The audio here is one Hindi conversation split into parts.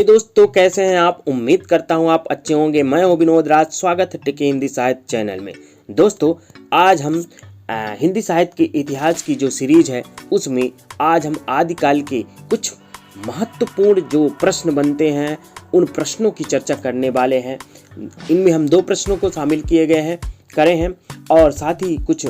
दोस्तों, कैसे हैं आप। उम्मीद करता हूं आप अच्छे होंगे। मैं हूं विनोद राज। स्वागत है टिके हिंदी साहित्य चैनल में। दोस्तों, आज हम हिंदी साहित्य के इतिहास की जो सीरीज है उसमें आज हम आदिकाल के कुछ महत्वपूर्ण जो प्रश्न बनते हैं उन प्रश्नों की चर्चा करने वाले हैं। इनमें हम 2 प्रश्नों को शामिल करे हैं और साथ ही कुछ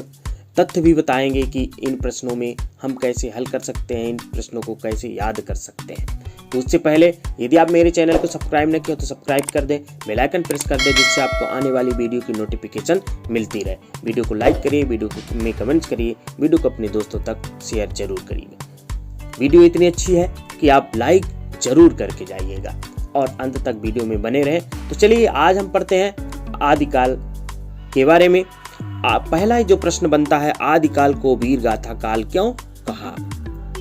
तथ्य भी बताएंगे कि इन प्रश्नों में हम कैसे हल कर सकते हैं, इन प्रश्नों को कैसे याद कर सकते हैं। तो उससे पहले यदि आप मेरे चैनल को सब्सक्राइब न किया तो सब्सक्राइब कर दें, बेल आइकन प्रेस कर दें जिससे आपको आने वाली वीडियो की नोटिफिकेशन मिलती रहे। वीडियो को लाइक करिए, वीडियो को में कमेंट्स करिए, वीडियो को अपने दोस्तों तक शेयर जरूर करिए। वीडियो इतनी अच्छी है कि आप लाइक जरूर करके जाइएगा और अंत तक वीडियो में बने रहें। तो चलिए आज हम पढ़ते हैं आदिकाल के बारे में। पहला ही जो प्रश्न बनता है, आदिकाल को वीर गाथा काल क्यों कहा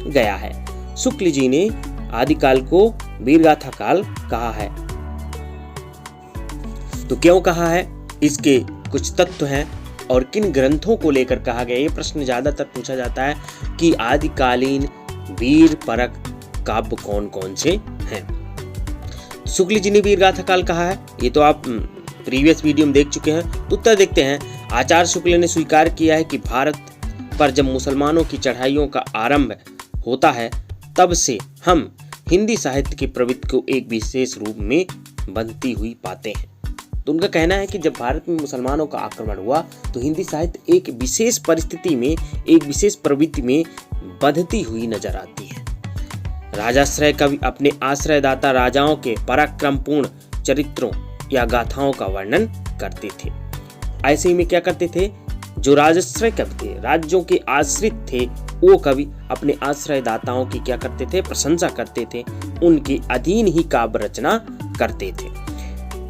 गया है। शुक्ल जी ने आदिकाल को वीर गाथा काल कहा है। तो क्यों कहा है, इसके कुछ तत्व हैं और किन ग्रंथों को लेकर कहा गया। ये प्रश्न ज्यादातर पूछा जाता है कि आदिकालीन वीर परक काव्य कौन कौन से हैं। शुक्ल जी ने वीर गाथा काल कहा है, ये तो आप प्रीवियस वीडियो में देख चुके हैं। तो उत्तर देखते हैं। आचार्य शुक्ल ने स्वीकार किया है कि भारत पर जब मुसलमानों की चढ़ाइयों का आरंभ होता है तब से हम हिंदी साहित्य की प्रवृत्ति को एक विशेष रूप में बनती हुई पाते हैं। तो उनका कहना है कि जब भारत में मुसलमानों का आक्रमण हुआ तो हिंदी साहित्य एक विशेष परिस्थिति में, एक विशेष प्रवृत्ति में बंधती हुई नजर आती है। राजाश्रय कवि अपने आश्रयदाता राजाओं के पराक्रमपूर्ण चरित्रों या गाथाओं का वर्णन करते थे। ऐसे ही में क्या करते थे, जो राजाश्रय कवि थे, राज्यों के आश्रित थे, वो कवि अपने आश्रयदाताओं की क्या करते थे, प्रशंसा करते थे, उनके अधीन ही काव्य रचना करते थे।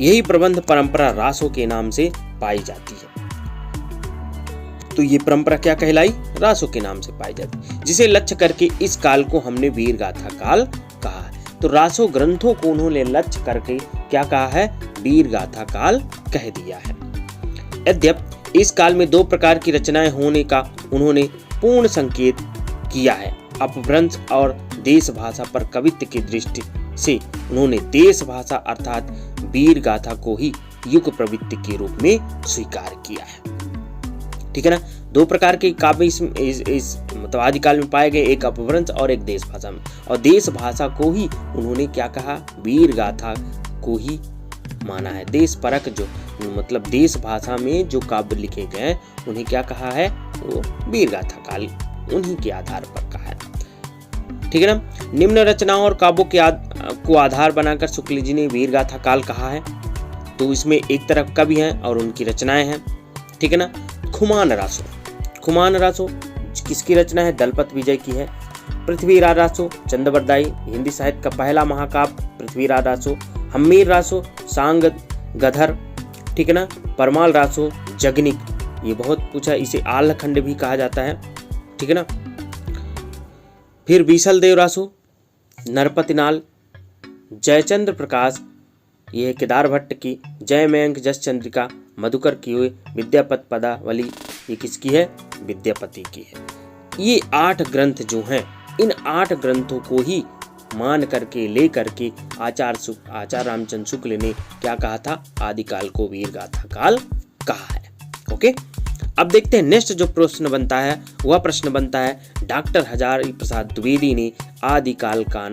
यही प्रबंध परंपरा रासों के नाम से पाई जाती है। तो ये परंपरा क्या कहलाई, रासों के नाम से पाई जाती, जिसे लक्ष्य करके इस काल को हमने वीर गाथा काल कहा है। तो रासों ग्रंथों को उन्होंने लक्ष्य करके क्या कहा है, वीर गाथा काल कह दिया है। यद्यपि इस काल में 2 प्रकार की रचनाएं होने का उन्होंने पूर्ण संकेत किया है। अपभ्रंश और देश भाषा पर कवित्व की दृष्टि से उन्होंने देश भाषा अर्थात वीर गाथा को ही युग प्रवृत्ति के रूप में स्वीकार किया है। ठीक है ना। 2 प्रकार के काव्य इस मतलब आदिकाल में पाए गए, एक अपभ्रंश और एक देश भाषा में। और देश भाषा को ही उन्होंने क्या कहा, वीर गाथा को ही माना है। देश परक जो मतलब देश भाषा में जो काव्य लिखे गए उन्हें क्या कहा है, वो वीर गाथा काल उन्हीं के आधार पर कहा है। ठीक है ना। निम्न रचनाओं और काव्यों को आधार बनाकर शुक्ल जी ने वीर गाथा काल कहा है। तो इसमें एक तरफ कवि हैं और उनकी रचनाएं हैं। ठीक है ना। खुमान रासो किसकी रचना है, दलपत विजय की है। पृथ्वीराज रासो चंद्रवरदाई, हिंदी साहित्य का पहला महाकाव्य पृथ्वीराज रासो। हम्मीर रासो सांग गधर। ठीक है ना। परमाल रासो जगनिक, ये बहुत पूछा, इसे आल्हखंड भी कहा जाता है। ठीक है ना। फिर बीसल देव रासो नरपतिनाल। जयचंद्र प्रकाश, ये है केदार भट्ट की। जय मयंक जस चंद्रिका मधुकर की हुई। विद्यापति पदावली, ये किसकी है, विद्यापति की है। ये 8 ग्रंथ जो हैं, इन 8 ग्रंथों को ही मान करके ले करके आचार्य रामचंद्र शुक्ल ने क्या कहा था, आदिकाल को वीर गाथा काल कहा है। ओके, अब देखते हैं नेक्स्ट जो प्रश्न बनता है, वह प्रश्न बनता है डॉक्टर हजारी प्रसाद द्विवेदी ने आदिकाल का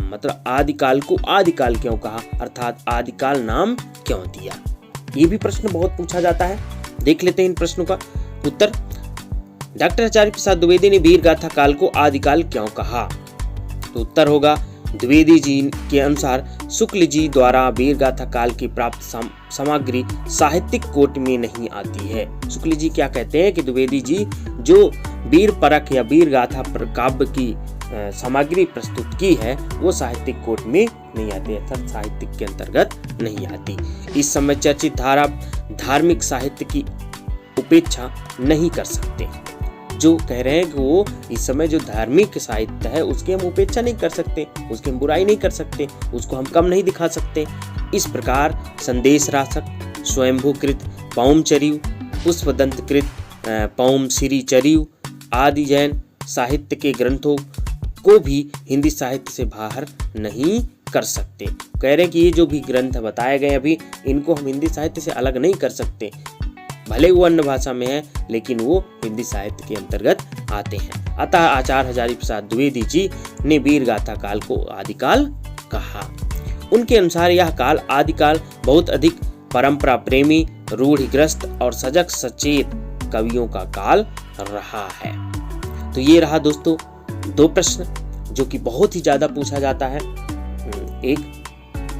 मतलब आदिकाल को आदिकाल क्यों कहा, अर्थात आदिकाल नाम क्यों दिया। ये भी प्रश्न बहुत पूछा जाता है। देख लेते हैं इन प्रश्नों का उत्तर। डॉक्टर हजारी प्रसाद द्विवेदी ने वीर गाथा काल को आदिकाल क्यों कहा। तो उत्तर होगा, द्विवेदी जी के अनुसार शुक्ल जी द्वारा वीर गाथा काल की प्राप्त सामग्री साहित्यिक कोटि में नहीं आती है। शुक्ल जी क्या कहते हैं कि द्विवेदी जी जो वीर परक या वीर गाथा काव्य की सामग्री प्रस्तुत की है वो साहित्यिक कोट में नहीं आती, अर्थात साहित्यिक के अंतर्गत नहीं आती। इस समय चर्चित धारा धार्मिक साहित्य की उपेक्षा नहीं कर सकते। जो कह रहे हैं कि वो इस समय जो धार्मिक साहित्य है उसकी हम उपेक्षा नहीं कर सकते, उसकी हम बुराई नहीं कर सकते, उसको हम कम नहीं दिखा सकते। इस प्रकार संदेश रासक, स्वयंभूकृत पौमचरियु, पुष्पदंतकृत पौम श्रीचरियु आदि जैन साहित्य के ग्रंथों को भी हिंदी साहित्य से बाहर नहीं कर सकते। कह रहे हैं कि ये जो भी ग्रंथ बताए गए अभी, इनको हम हिंदी साहित्य से अलग नहीं कर सकते। भले वो अन्य भाषा में है, लेकिन वो हिंदी साहित्य के अंतर्गत आते हैं। अतः आचार्य हजारी प्रसाद द्विवेदी जी ने वीर गाथा काल को आदिकाल कहा। उनके अनुसार यह काल आदिकाल बहुत अधिक परंपरा प्रेमी, रूढ़िग्रस्त और सजग सचेत कवियों का काल रहा है। तो ये रहा दोस्तों 2 प्रश्न जो कि बहुत ही ज्यादा पूछा जाता है। एक,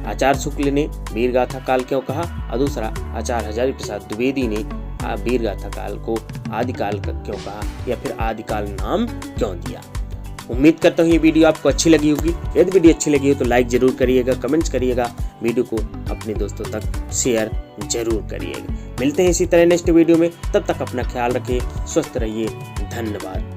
आचार्य शुक्ल ने वीर गाथा काल क्यों कहा, और दूसरा, आचार्य हजारी प्रसाद द्विवेदी ने वीर गाथा काल को आदिकाल क्यों कहा, या फिर आदिकाल नाम क्यों दिया। उम्मीद करता हूँ ये वीडियो आपको अच्छी लगी होगी। यदि वीडियो अच्छी लगी हो तो लाइक जरूर करिएगा, कमेंट्स करिएगा, वीडियो को अपने दोस्तों तक शेयर जरूर करिएगा। मिलते हैं इसी तरह नेक्स्ट वीडियो में, तब तक अपना ख्याल रखिए, स्वस्थ रहिए, धन्यवाद।